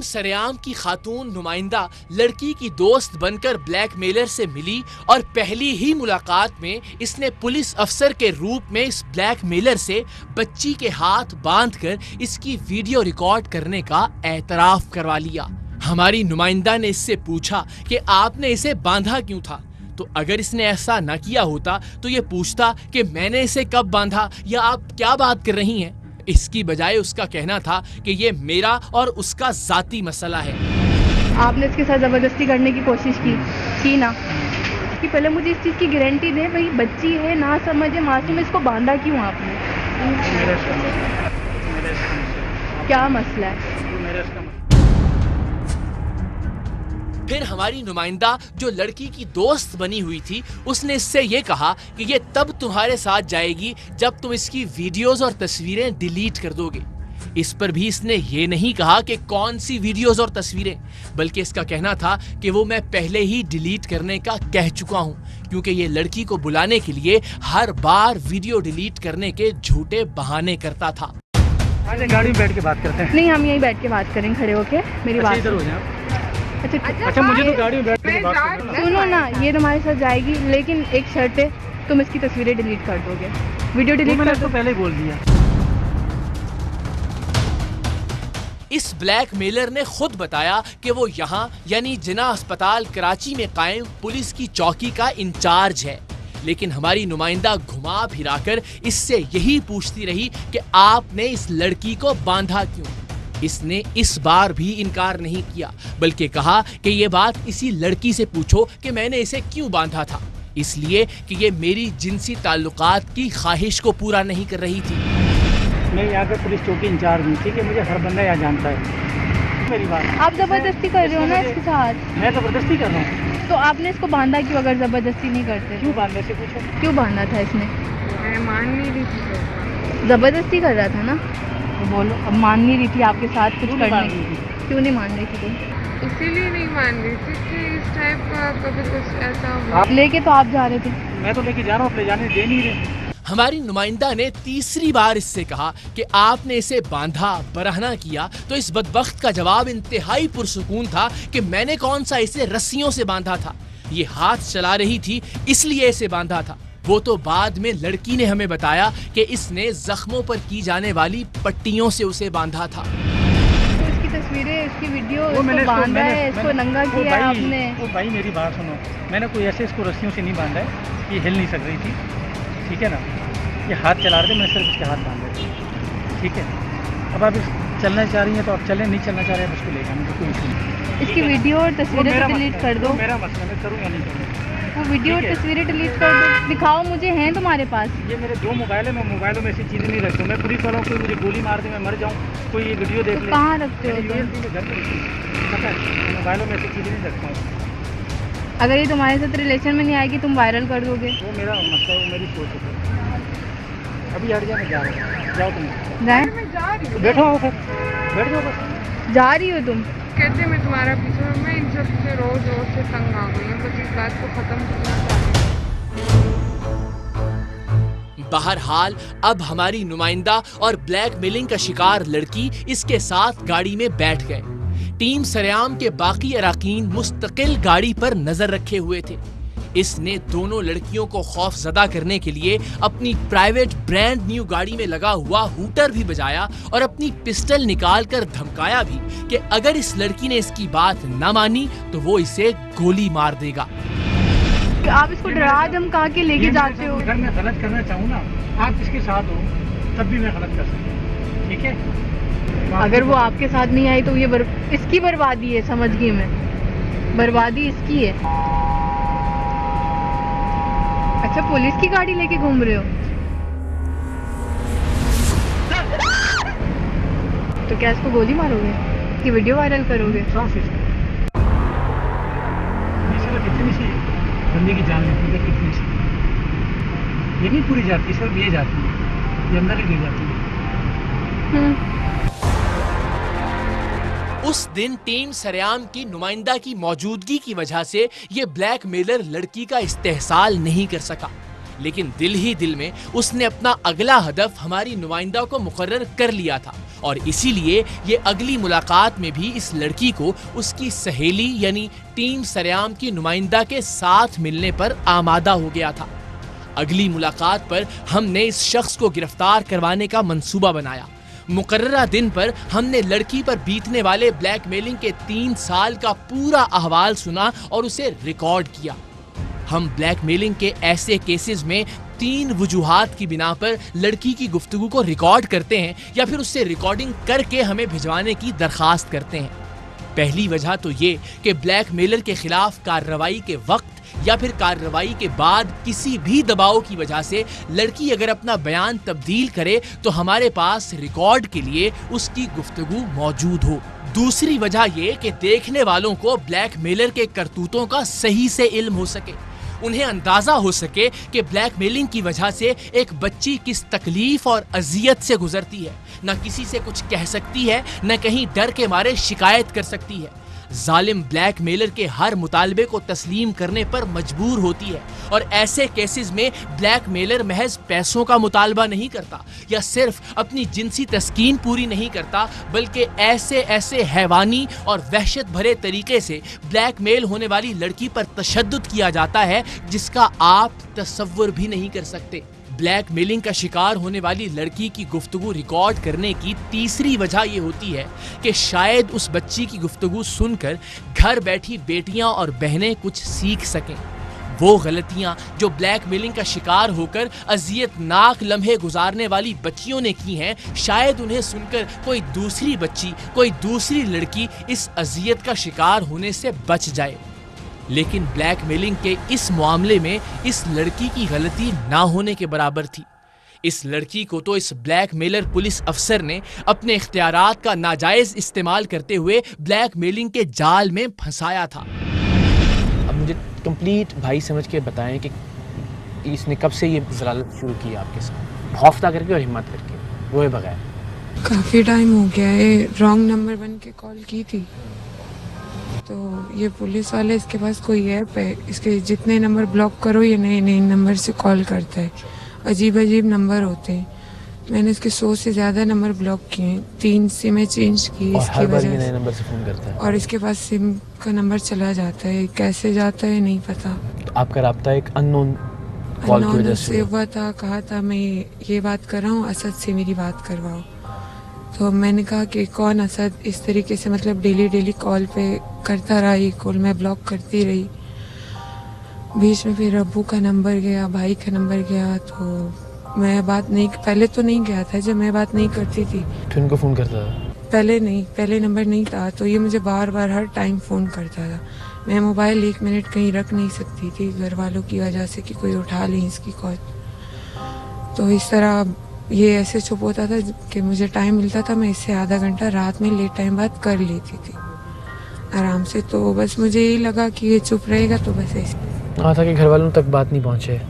सरेआम की खातून नुमाइंदा लड़की की दोस्त बनकर ब्लैकमेलर से मिली और पहली ही मुलाकात में इसने पुलिस अफसर के रूप में इस ब्लैकमेलर से बच्ची के हाथ बांधकर इसकी वीडियो रिकॉर्ड करने का एतराफ करवा लिया। हमारी नुमाइंदा ने इससे पूछा कि आपने इसे बांधा क्यों था, तो अगर इसने ऐसा न किया होता तो ये पूछता कि मैंने इसे कब बांधा या आप क्या बात कर रही हैं। इसकी बजाय उसका कहना था कि ये मेरा और उसका जाती मसला है। आपने इसके साथ जबरदस्ती करने की कोशिश की ना कि पहले मुझे इस चीज़ की गारंटी दें, भाई बच्ची है ना समझे मासूम, इसको बांधा क्यों आपने? क्या मसला है? फिर हमारी नुमाइंदा जो लड़की की दोस्त बनी हुई थी उसने इससे ये कहा कि ये तब तुम्हारे साथ जाएगी जब तुम इसकी वीडियोस और तस्वीरें डिलीट कर दोगे। इस पर भी इसने ये नहीं कहा कि कौन सी वीडियोस और तस्वीरें, बल्कि इसका कहना था कि वो मैं पहले ही डिलीट करने का कह चुका हूँ, क्योंकि ये लड़की को बुलाने के लिए हर बार वीडियो डिलीट करने के झूठे बहाने करता था। गाड़ी में बैठ के बात करते हैं। नहीं, हम यहीं बैठ के बात करें खड़े होके, मेरी बात इधर हो जाए। अच्छा, मुझे तो गाड़ी में बैठ के बात करना। सुनो ना, ये तुम्हारे साथ जाएगी, लेकिन एक शर्त है, तुम इसकी तस्वीरें डिलीट कर दोगे, वीडियो डिलीट कर दो। पहले ही बोल दिया। इस ब्लैकमेलर ने खुद बताया कि वो यहाँ यानी जिना अस्पताल कराची में कायम पुलिस की चौकी का इंचार्ज है, लेकिन हमारी नुमाइंदा घुमा फिराकर इससे यही पूछती रही कि आपने इस लड़की को बांधा क्यों। इसने इस बार भी इनकार नहीं किया, बल्कि कहा कि ये बात इसी लड़की से पूछो कि मैंने इसे क्यों बांधा था, इसलिए कि ये मेरी जिनसी ताल्लुकात की ख्वाहिश को पूरा नहीं कर रही थी। मैं यहाँ पे पुलिस चौकी इंचार्ज हूँ, ठीक है, मुझे हर बंदा यहाँ जानता है। मेरी बात आप जबरदस्ती कर रहे हो ना इसके साथ। मैं जबरदस्ती कर रहा हूँ। तो आपने इसको बांधा क्यों अगर जबरदस्ती नहीं करते? क्यों बांधने से पूछो। क्यों बांधा था इसने? मैं मान नहीं रही थी। जबरदस्ती कर रहा था ना, तो बोलो। अब मान नहीं रही थी आपके साथ कुछ करने की, क्यों नहीं मान रही थी तुम? इसीलिए नहीं मान रही थी कि इस टाइप का कभी कुछ ऐसा हुआ। लेके तो आप जा रहे थे। मैं तो लेके जा रहा हूँ, ले जाने दे नहीं रहे। हमारी नुमाइंदा ने तीसरी बार इससे कहा कि आपने इसे बांधा बरहना किया, तो इस बदबख्त का जवाब इंतहाई पुरसुकून था कि मैंने कौन सा इसे रस्सियों से बांधा था, ये हाथ चला रही थी इसलिए इसे बांधा था। वो तो बाद में लड़की ने हमें बताया कि इसने जख्मों पर की जाने वाली पट्टियों से उसे बांधा था। तो इसकी तस्वीरें, इसकी वीडियो, इसको बांधा है, इसको नंगा किया है आपने। ओ भाई मेरी बात सुनो, मैंने कोई ऐसे इसको रस्सियों से नहीं बांधा है, ये हिल नहीं सक रही थी, ठीक है ना, ये हाथ चला रहे थे, मैंने सिर्फ इसके हाथ बांधे थे, ठीक है। अब आप चलना चाह रही हैं तो आप चलें, नहीं चलना चाह रहे हैं उसको ले जाने का कोई इशू नहीं। इसकी वीडियो और तस्वीरें डिलीट कर दो। मेरा मसला, मैं करूँ या नहीं करूँ। वो वीडियो और तस्वीरें डिलीट कर दो, दिखाओ मुझे, हैं तुम्हारे पास? ये मेरे 2 मोबाइल है, मैं मोबाइलों में ऐसी चीज़ें नहीं रखता हूँ। मैं पुलिस वालों को मुझे गोली मार दे, मैं मर जाऊँ, कोई ये वीडियो देख ले। कहाँ रखते हो घर पे पता है, मोबाइलों में ऐसी चीज़ें नहीं रखता हूँ। अगर ये तुम्हारे साथ रिलेशन में नहीं आएगी, तुम वायरल कर दोगे। वो मेरा मसला, वो मेरी सोच है। अभी हट जा, मैं जा रहा हूँ, जाओ तुम। जाए? मैं जा रही हूँ। बैठो आओ, फिर बैठ जाओ बस। जा रही हो तुम? कहते मैं तुम्हारा पीछे हूँ, मैं इन सब से रोज से तंग आ गई हूँ, बस इस बात को खत्म करना चाहती हूँ। बहरहाल अब हमारी नुमाइंदा और ब्लैकमेलिंग का शिकार लड़की इसके साथ गाड़ी में बैठ गए। टीम सरेआम के बाकी अराकीन मुस्तकिल गाड़ी पर नजर रखे हुए थे। इसने दोनों लड़कियों को खौफजदा करने के लिए अपनी प्राइवेट ब्रांड न्यू गाड़ी में लगा हुआ हूटर भी बजाया और अपनी पिस्टल निकालकर धमकाया भी कि अगर इस लड़की ने इसकी बात न मानी तो वो इसे गोली मार देगा। आप इसको डरा धमका के लेके जाते हो। अगर मैं गलत करना चाहूँ ना, आप इसके साथ हो तब भी मैं गलत कर सकता हूँ, ठीक है। अगर वो आपके साथ नहीं आई तो ये इसकी बर्बादी है, समझ गई मैं, बर्बादी इसकी है। अच्छा, पुलिस की गाड़ी लेके घूम रहे हो तो क्या इसको गोली मारोगे कि वीडियो वायरल करोगे? कितनी सी बंदे की जान लेती है, कितनी सी ये नहीं पूरी जाती, सिर्फ ये जाती है, ये अंदर ही ले जाती है। उस दिन टीम सरेआम की नुमाइंदा की मौजूदगी की वजह से ये ब्लैकमेलर लड़की का इस्तेहसाल नहीं कर सका, लेकिन दिल ही दिल में उसने अपना अगला हदफ हमारी नुमाइंदा को मुकर्रर कर लिया था और इसीलिए ये अगली मुलाकात में भी इस लड़की को उसकी सहेली यानी टीम सरेआम की नुमाइंदा के साथ मिलने पर आमादा हो गया था। अगली मुलाकात पर हमने इस शख्स को गिरफ्तार करवाने का मंसूबा बनाया। मुकर्ररा दिन पर हमने लड़की पर बीतने वाले ब्लैकमेलिंग के 3 साल का पूरा अहवाल सुना और उसे रिकॉर्ड किया। हम ब्लैकमेलिंग के ऐसे केसेस में 3 वजूहात की बिना पर लड़की की गुफ्तगू को रिकॉर्ड करते हैं या फिर उससे रिकॉर्डिंग करके हमें भिजवाने की दरखास्त करते हैं। पहली वजह तो ये कि ब्लैकमेलर के खिलाफ कार्रवाई के वक्त या फिर कार्रवाई के बाद किसी भी दबाव की वजह से लड़की अगर अपना बयान तब्दील करे तो हमारे पास रिकॉर्ड के लिए उसकी गुफ्तगू मौजूद हो। दूसरी वजह ये कि देखने वालों को ब्लैकमेलर के करतूतों का सही से इल्म हो सके, उन्हें अंदाजा हो सके कि ब्लैकमेलिंग की वजह से एक बच्ची किस तकलीफ और अजियत से गुजरती है, न किसी से कुछ कह सकती है, न कहीं डर के मारे शिकायत कर सकती है। जालिम ब्लैकमेलर के हर मुतालबे को तस्लीम करने पर मजबूर होती है और ऐसे केसेस में ब्लैकमेलर महज पैसों का मुतालबा नहीं करता या सिर्फ अपनी जिनसी तस्कीन पूरी नहीं करता, बल्कि ऐसे हैवानी और वहशत भरे तरीके से ब्लैकमेल होने वाली लड़की पर तशद्दुद किया जाता है जिसका आप तसव्वुर भी नहीं कर सकते। ब्लैकमेलिंग का शिकार होने वाली लड़की की गुफ्तगू रिकॉर्ड करने की तीसरी वजह यह होती है कि शायद उस बच्ची की गुफ्तगू सुनकर घर बैठी बेटियां और बहनें कुछ सीख सकें। वो गलतियां जो ब्लैकमेलिंग का शिकार होकर अजियतनाक लम्हे गुजारने वाली बच्चियों ने की हैं, शायद उन्हें सुनकर कोई दूसरी बच्ची, कोई दूसरी लड़की इस अजियत का शिकार होने से बच जाए। लेकिन ब्लैकमेलिंग के इस मामले में इस लड़की की गलती ना होने के बराबर थी। इस लड़की को तो इस ब्लैकमेलर पुलिस अफसर ने अपने इख्तियारात का नाजायज इस्तेमाल करते हुए ब्लैकमेलिंग के जाल में फंसाया था। अब मुझे कंप्लीट भाई समझ के बताएं कि इसने कब से ये ज़लालत शुरू की आपके साथ, खौफता करके और हिम्मत करके, रोए बगैर? काफ़ी टाइम हो गया है, रॉन्ग नंबर बन के कॉल की थी। तो ये पुलिस वाले, इसके पास कोई ऐप है, इसके जितने नंबर ब्लॉक करो ये नए नए नंबर से कॉल करता है। अजीब अजीब नंबर होते हैं। मैंने इसके 100 से ज़्यादा नंबर ब्लॉक किए, 3 सिमें चेंज की इसकी वजह से। नंबर से फ़ोन करता है और इसके पास सिम का नंबर चला जाता है, कैसे जाता है नहीं पता। तो आपका राब्ता एक अननोन कॉल की वजह से हुआ था। कहा था मैं ये बात कर रहा हूँ, असद से मेरी बात करवाओ। तो मैंने कहा कि कौन असद? इस तरीके से मतलब डेली कॉल पे करता रहा, ये कॉल मैं ब्लॉक करती रही। बीच में फिर अब्बू का नंबर गया, भाई का नंबर गया, तो मैं बात नहीं, पहले तो नहीं गया था जब मैं बात नहीं करती थी तो इनको फ़ोन करता था? पहले नंबर नहीं था, तो ये मुझे बार बार हर टाइम फ़ोन करता था। मैं मोबाइल 1 मिनट कहीं रख नहीं सकती थी घर वालों की वजह से कि कोई उठा ले इसकी कॉल। तो इस तरह ये ऐसे चुप होता था कि मुझे टाइम मिलता था, मैं इससे आधा घंटा रात में लेट टाइम बात कर लेती थी आराम से। तो बस मुझे यही लगा कि ये चुप रहेगा तो बस ऐसे। हाँ था कि घर वालों तक बात नहीं पहुँचे।